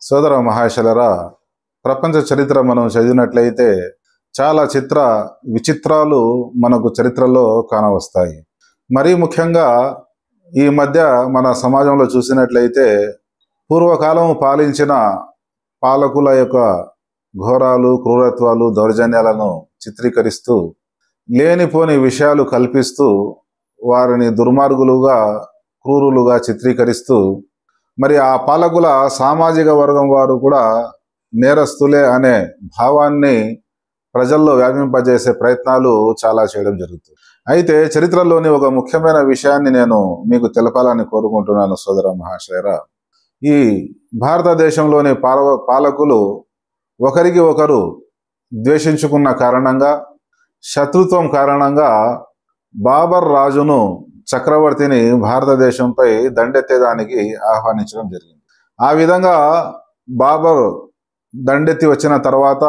సోదర మహాశలరా, ప్రపంచ చరిత్ర మనం చదివినట్లయితే చాలా విచిత్రాలు మనకు చరిత్రలో కానవస్తాయి. మరీ ముఖ్యంగా ఈ మధ్య మన సమాజంలో చూసినట్లయితే పూర్వకాలం పాలించిన పాలకుల యొక్క ఘోరాలు, క్రూరత్వాలు, దౌర్జన్యాలను చిత్రీకరిస్తూ లేనిపోని విషయాలు కల్పిస్తూ వారిని దుర్మార్గులుగా, క్రూరులుగా చిత్రీకరిస్తూ మరి ఆ పాలకుల సామాజిక వర్గం వారు కూడా నేరస్తులే అనే భావాన్ని ప్రజల్లో వ్యాపింపజేసే ప్రయత్నాలు చాలా చేయడం జరుగుతుంది. అయితే చరిత్రలోని ఒక ముఖ్యమైన విషయాన్ని నేను మీకు తెలపాలని కోరుకుంటున్నాను సోదర మహాశయరా. ఈ భారతదేశంలోని పాలకులు ఒకరికి ఒకరు ద్వేషించుకున్న కారణంగా, శత్రుత్వం కారణంగా బాబర్ రాజును, చక్రవర్తిని భారతదేశంపై దండెత్తేదానికి ఆహ్వానించడం జరిగింది. ఆ విధంగా బాబర్ దండెత్తి వచ్చిన తర్వాత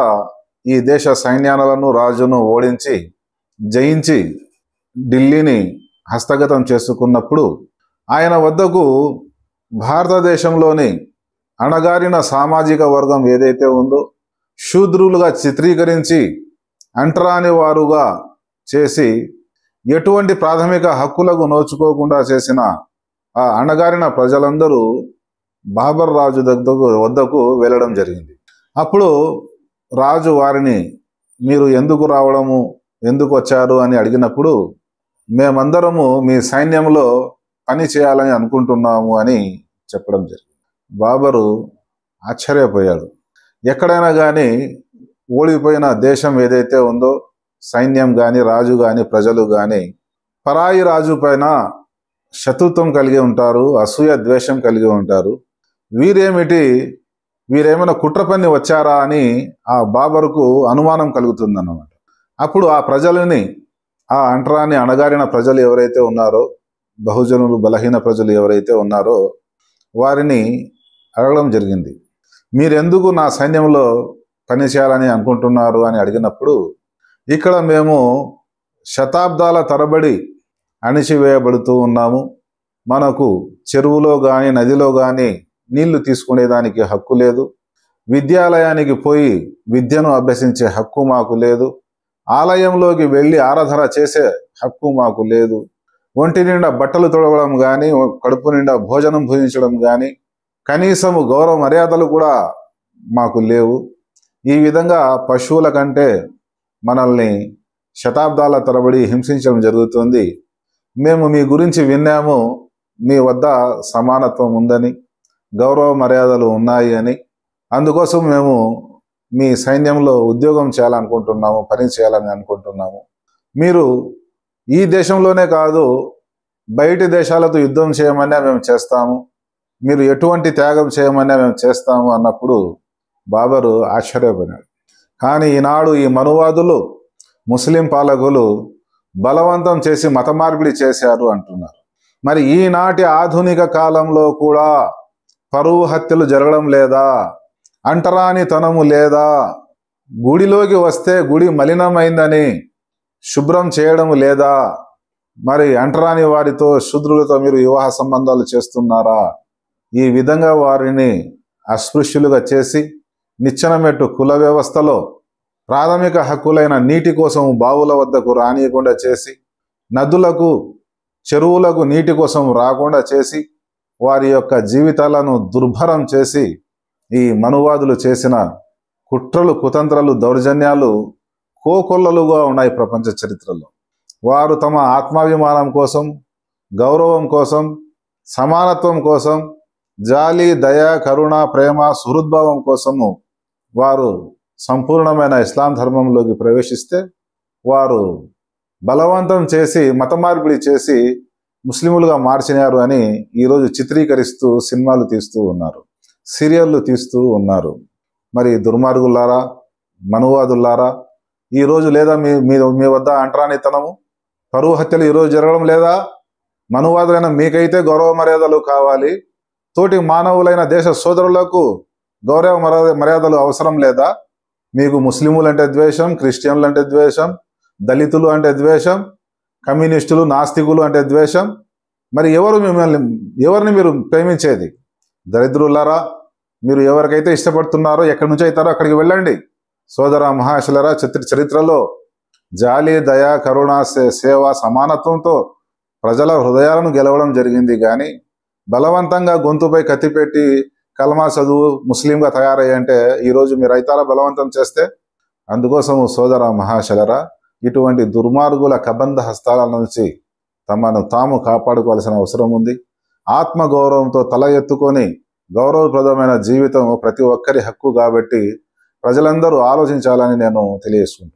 ఈ దేశ సైన్యాలను, రాజును ఓడించి, జయించి ఢిల్లీని హస్తగతం చేసుకున్నప్పుడు ఆయన వద్దకు భారతదేశంలోని అణగారిన సామాజిక వర్గం ఏదైతే ఉందో, శూద్రులుగా చిత్రీకరించి అంటరాని వారుగా చేసి ఎటువంటి ప్రాథమిక హక్కులకు నోచుకోకుండా చేసిన ఆ అణగారిన ప్రజలందరూ బాబర్ రాజు వద్దకు వెళ్ళడం జరిగింది. అప్పుడు రాజు వారిని, మీరు ఎందుకు రావడము, ఎందుకు వచ్చారు అని అడిగినప్పుడు, మేమందరము మీ సైన్యంలో పని చేయాలని అనుకుంటున్నాము అని చెప్పడం జరిగింది. బాబరు ఆశ్చర్యపోయాడు. ఎక్కడైనా కానీ ఓడిపోయిన దేశం ఏదైతే ఉందో, సైన్యం కానీ, రాజు కానీ, ప్రజలు కానీ పరాయి రాజు పైన శత్రుత్వం కలిగి ఉంటారు, అసూయ, ద్వేషం కలిగి ఉంటారు. వీరేమైనా కుట్ర పన్ని వచ్చారా అని ఆ బాబరుకు అనుమానం కలుగుతుందన్నమాట. అప్పుడు ఆ ప్రజలని, ఆ అంటరాని అణగారిన ప్రజలు ఎవరైతే ఉన్నారో, బహుజనులు, బలహీన ప్రజలు ఎవరైతే ఉన్నారో వారిని అడగడం జరిగింది. మీరెందుకు నా సైన్యంలో పని చేయాలని అనుకుంటున్నారు అని అడిగినప్పుడు, ఇక్కడ మేము శతాబ్దాల తరబడి అణిచివేయబడుతూ ఉన్నాము. మనకు చెరువులో కానీ, నదిలో కానీ నీళ్లు తీసుకునేదానికి హక్కు లేదు. విద్యాలయానికి పోయి విద్యను అభ్యసించే హక్కు మాకు లేదు. ఆలయంలోకి వెళ్ళి ఆరాధన చేసే హక్కు మాకు లేదు. ఒంటి నిండా బట్టలు తొడవడం కానీ, కడుపు నిండా భోజనం భుజించడం కానీ, కనీసము గౌరవ మర్యాదలు కూడా మాకు లేవు. ఈ విధంగా పశువుల కంటే మనల్ని శతాబ్దాల తరబడి హింసించడం జరుగుతుంది. మేము మీ గురించి విన్నాము, మీ వద్ద సమానత్వం ఉందని, గౌరవ మర్యాదలు ఉన్నాయి అని, అందుకోసం మేము మీ సైన్యంలో ఉద్యోగం చేయాలనుకుంటున్నాము, పని చేయాలని అనుకుంటున్నాము. మీరు ఈ దేశంలోనే కాదు, బయటి దేశాలతో యుద్ధం చేయమన్నా మేము చేస్తాము, మీరు ఎటువంటి త్యాగం చేయమన్నా మేము చేస్తాము అన్నప్పుడు బాబరు ఆశ్చర్యపోయినాడు. కానీ ఈనాడు ఈ మనువాదులు, ముస్లిం పాలకులు బలవంతం చేసి మత మార్పిడి చేశారు అంటున్నారు. మరి ఈనాటి ఆధునిక కాలంలో కూడా పరువు హత్యలు జరగడం లేదా? అంటరానితనము లేదా? గుడిలోకి వస్తే గుడి మలినమైందని శుభ్రం చేయడం లేదా? మరి అంటరాని వారితో, శూద్రులతో మీరు వివాహ సంబంధాలు చేస్తున్నారా? ఈ విధంగా వారిని అస్పృశ్యులుగా చేసి, నిచ్చెనమెట్టు కుల వ్యవస్థలో ప్రాథమిక హక్కులైన నీటి కోసం బావుల వద్దకు రానియకుండా చేసి, నదులకు, చెరువులకు నీటి కోసం రాకుండా చేసి, వారి యొక్క జీవితాలను దుర్భరం చేసి ఈ మనువాదులు చేసిన కుట్రలు, కుతంత్రాలు, దౌర్జన్యాలు కోకొల్లలుగా ఉన్నాయి ప్రపంచ చరిత్రలో. వారు తమ ఆత్మాభిమానం కోసం, గౌరవం కోసం, సమానత్వం కోసం, జాలి, దయ, కరుణ, ప్రేమ, సుహృద్భావం కోసము వారు సంపూర్ణమైన ఇస్లాం ధర్మంలోకి ప్రవేశిస్తే వారు బలవంతం చేసి, మత మార్పిడి చేసి ముస్లిములుగా మార్చినారు అని ఈరోజు చిత్రీకరిస్తూ సినిమాలు తీస్తూ ఉన్నారు, సీరియళ్ళు తీస్తూ ఉన్నారు. మరి దుర్మార్గులారా, మనువాదులారా, ఈరోజు లేదా మీ వద్ద అంటరానితనము, పరువు హత్యలు ఈరోజు జరగడం లేదా? మనువాదులైన మీకైతే గౌరవ మర్యాదలు కావాలి, తోటి మానవులైన దేశ సోదరులకు గౌరవ మర్యాదలు అవసరం లేదా? మీకు ముస్లిములు అంటే ద్వేషం, క్రిస్టియన్లు అంటే ద్వేషం, దళితులు అంటే ద్వేషం, కమ్యూనిస్టులు, నాస్తికులు అంటే ద్వేషం. మరి ఎవరిని మీరు ప్రేమించేది? దరిద్రులారా, మీరు ఎవరికైతే ఇష్టపడుతున్నారో, ఎక్కడి నుంచి అవుతారో అక్కడికి వెళ్ళండి. సోదర మహాశలరా, చరిత్రలో జాలి, దయ, కరుణ, సేవ, సమానత్వంతో ప్రజల హృదయాలను గెలవడం జరిగింది. కానీ బలవంతంగా గొంతుపై కత్తిపెట్టి కలమా చదువు ముస్లింగా తయారయ్యంటే ఈరోజు మీరు రైతాల బలవంతం చేస్తే. అందుకోసం సోదర మహాశలరా, ఇటువంటి దుర్మార్గుల కబంధ హస్తాల నుంచి తమను తాము కాపాడుకోవాల్సిన అవసరం ఉంది. ఆత్మగౌరవంతో తల ఎత్తుకొని గౌరవప్రదమైన జీవితం ప్రతి ఒక్కరి హక్కు కాబట్టి ప్రజలందరూ ఆలోచించాలని నేను తెలియజేసుకుంటున్నాను.